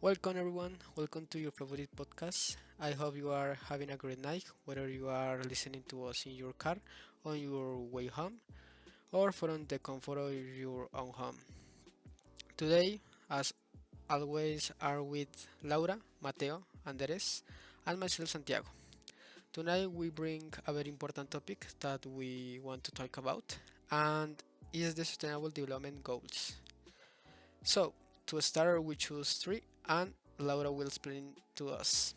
Welcome everyone, welcome to your favorite podcast. I hope you are having a great night, whether you are listening to us in your car, on your way home, or from the comfort of your own home. Today, as always, are with Laura, Mateo, Andres, and myself Santiago. Tonight we bring a very important topic that we want to talk about, and is the Sustainable Development Goals. So, to start, we choose three, and Laura will explain to us.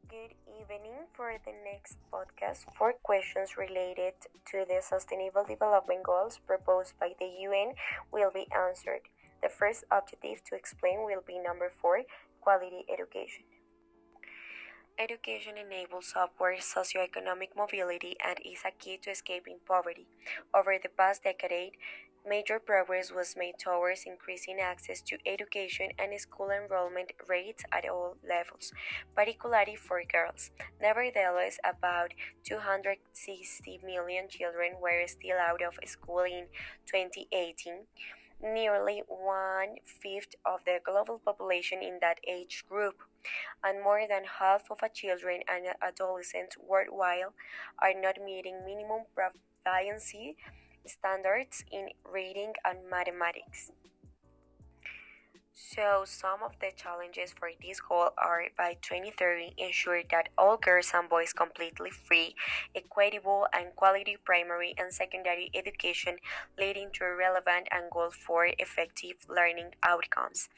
Good evening. For the next podcast, four questions related to the Sustainable Development Goals proposed by the UN will be answered. The first objective to explain will be number four, quality education. Education enables upward socioeconomic mobility and is a key to escaping poverty. Over the past decade, major progress was made towards increasing access to education and school enrollment rates at all levels, particularly for girls. Nevertheless, about 260 million children were still out of school in 2018, nearly one fifth of the global population in that age group, and more than half of children and adolescents worldwide are not meeting minimum proficiency standards in reading and mathematics. So, some of the challenges for this goal are by 2030 ensure that all girls and boys completely free, equitable, and quality primary and secondary education, leading to relevant and goal for effective learning outcomes.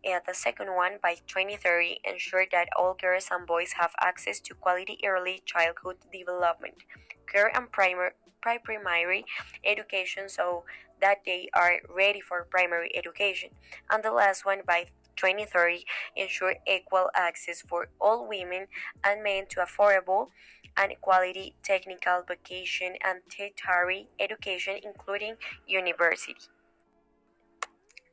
And the second one, by 2030, ensure that all girls and boys have access to quality early childhood development, care, and primary education so that they are ready for primary education. And the last one, by 2030, ensure equal access for all women and men to affordable and quality technical vocation and tertiary education, including university.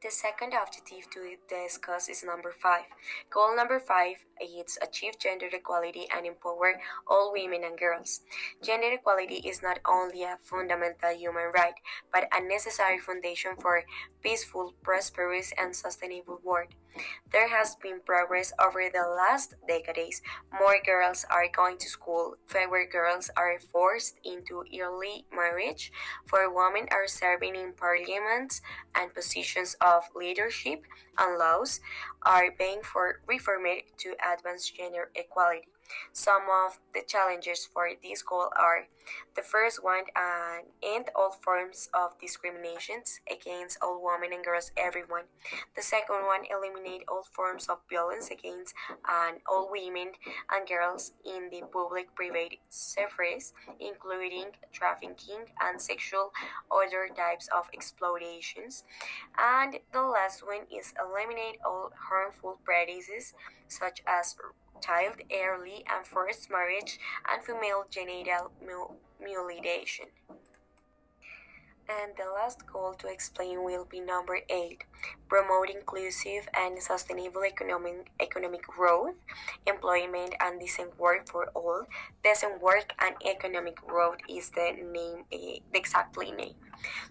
The second objective to discuss is number five. Goal number five is achieve gender equality and empower all women and girls. Gender equality is not only a fundamental human right, but a necessary foundation for peaceful, prosperous, and sustainable world. There has been progress over the last decades. More girls are going to school, fewer girls are forced into early marriage, for women are serving in parliaments and positions of leadership, and laws are being reformed to advance gender equality. Some of the challenges for this goal are: the first one, end all forms of discriminations against all women and girls, everyone. The second one, eliminate all forms of violence against all women and girls in the public-private spheres, including trafficking and sexual other types of exploitations. And the last one is eliminate all harmful practices such as child early and forced marriage and female genital mutilation. And the last goal to explain will be number 8, promote inclusive and sustainable economic growth, employment, and decent work for all. Decent work and economic growth is the name, the exactly name.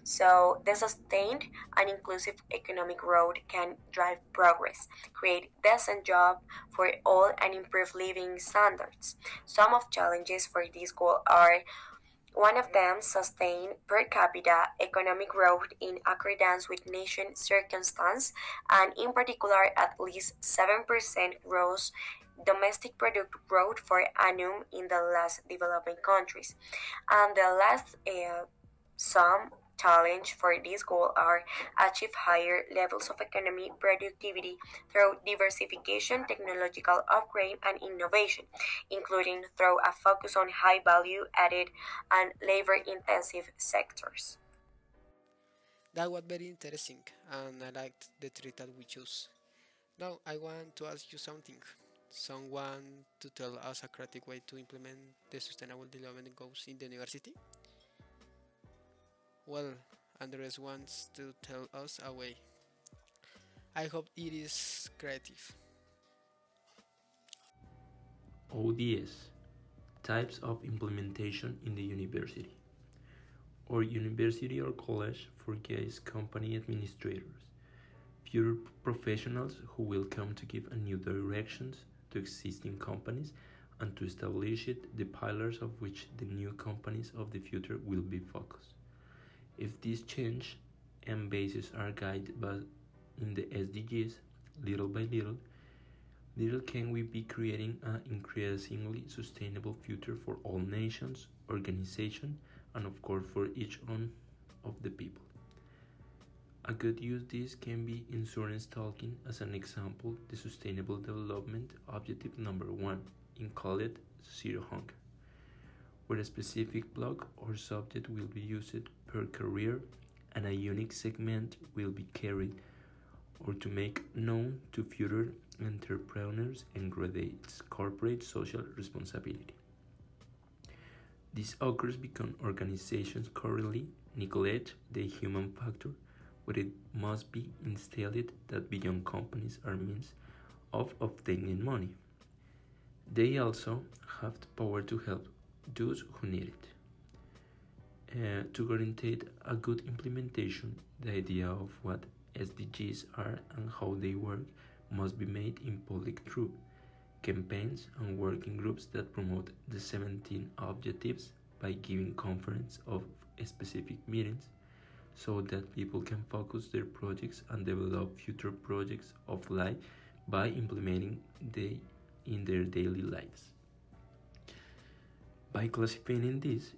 So, the sustained and inclusive economic growth can drive progress, create decent jobs for all, and improve living standards. Some of challenges for this goal are: one of them, sustain per capita economic growth in accordance with nation circumstance, and in particular at least 7% gross domestic product growth for annum in the last developing countries. And the last some challenge for this goal are achieve higher levels of economic productivity through diversification, technological upgrade, and innovation, including through a focus on high value added and labor intensive sectors. That was very interesting, and I liked the three that we choose. Now, I want to ask you something. Someone to tell us a creative way to implement the Sustainable Development Goals in the university? Well, Andres wants to tell us a way. I hope it is creative. ODS Types of implementation in the university or university or college for case company administrators. future professionals who will come to give a new directions to existing companies and to establish it the pillars of which the new companies of the future will be focused. If this change and bases are guided by in the SDGs, little by little can we be creating an increasingly sustainable future for all nations, organizations, and of course for each one of the people. A good use this can be insurance talking as an example, the Sustainable Development Objective number 1 in call it Zero Hunger, where a specific block or subject will be used per career and a unique segment will be carried or to make known to future entrepreneurs and grow its corporate social responsibility. This occurs because organizations currently neglect the human factor, where it must be instilled that beyond companies are means of obtaining money. They also have the power to help those who need it. To guarantee a good implementation, the idea of what SDGs are and how they work must be made in public through campaigns and working groups that promote the 17 objectives by giving conference of specific meetings so that people can focus their projects and develop future projects of life by implementing they in their daily lives. By classifying this,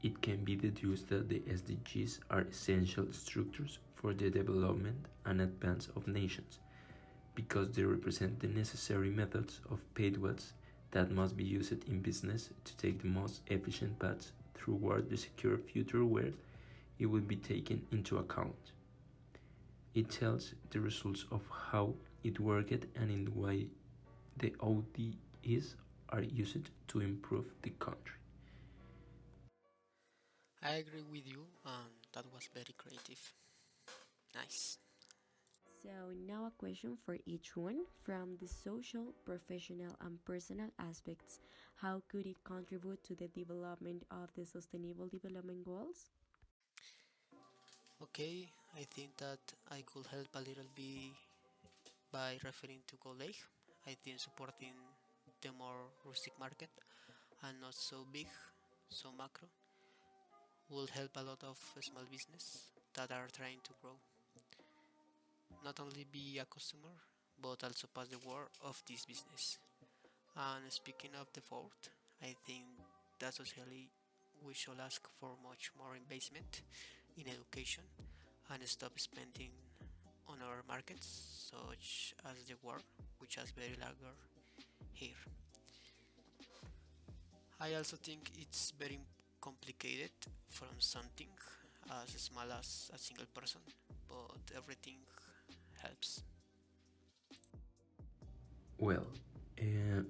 it can be deduced that the SDGs are essential structures for the development and advance of nations, because they represent the necessary methods of pathways that must be used in business to take the most efficient paths toward the secure future where it will be taken into account. It tells the results of how it worked and in the way the ODs are used to improve the country. I agree with you, and that was very creative. Nice. So, now a question for each one from the social, professional, and personal aspects. How could it contribute to the development of the Sustainable Development Goals? Okay, I think that I could help a little bit by referring to college. I think supporting the more rustic market and not so big, so macro, will help a lot of small business that are trying to grow. Not only be a customer, but also pass the word of this business. And speaking of the fourth, I think that socially we should ask for much more investment in education and stop spending on our markets such as the war, which is very larger here. I also think it's very complicated from something as small as a single person, but everything helps. Well,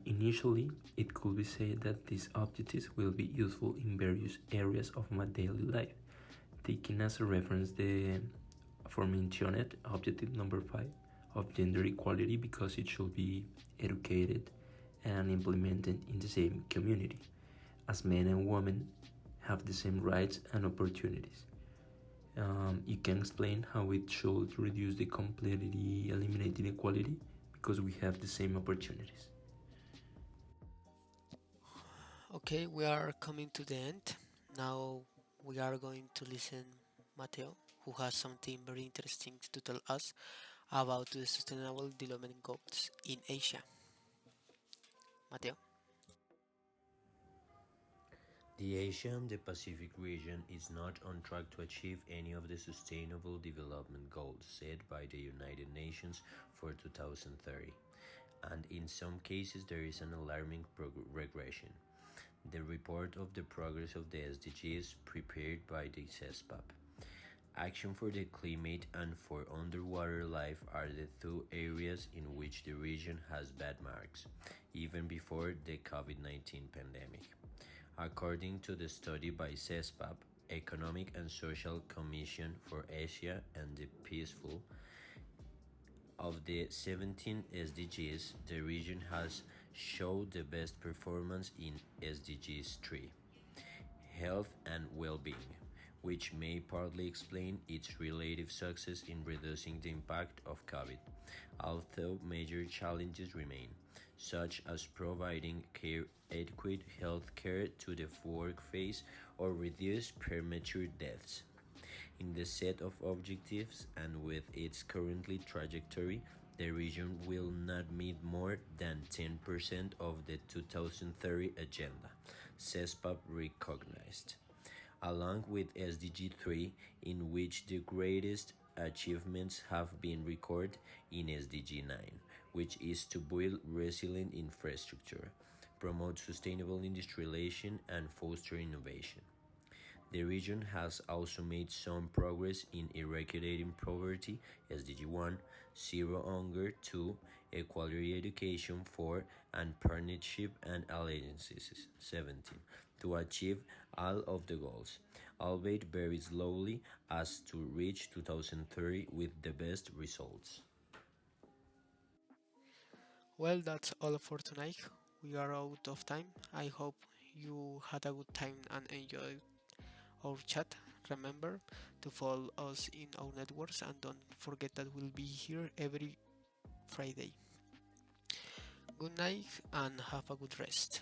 initially, it could be said that these objectives will be useful in various areas of my daily life, taking as a reference the aforementioned objective number 5 of gender equality because it should be educated and implemented in the same community, as men and women have the same rights and opportunities. You can explain how it should reduce the completely eliminating inequality because we have the same opportunities. Okay, we are coming to the end. Now we are going to listen Mateo, who has something very interesting to tell us about the Sustainable Development Goals in Asia. Mateo. The Asia and the Pacific region is not on track to achieve any of the Sustainable Development Goals set by the United Nations for 2030, and in some cases there is an alarming regression. The report of the progress of the SDGs prepared by the CESPAP. Action for the climate and for underwater life are the two areas in which the region has bad marks, even before the COVID-19 pandemic. According to the study by CESPAP, Economic and Social Commission for Asia and the Peaceful, of the 17 SDGs, the region has showed the best performance in SDGs 3, health and well-being, which may partly explain its relative success in reducing the impact of COVID, although major challenges remain, such as providing adequate health care to the workforce or reduce premature deaths. In the set of objectives and with its currently trajectory, the region will not meet more than 10% of the 2030 agenda, CESPAP recognized, along with SDG 3, in which the greatest achievements have been recorded in SDG 9, which is to build resilient infrastructure, promote sustainable industrialization, and foster innovation. The region has also made some progress in eradicating poverty, SDG 1, zero hunger 2, equality education 4, and partnership and alliances 17, to achieve all of the goals, albeit very slowly as to reach 2030 with the best results. Well, that's all for tonight. We are out of time. I hope you had a good time and enjoyed our chat. Remember to follow us in our networks and don't forget that we'll be here every Friday. Good night and have a good rest.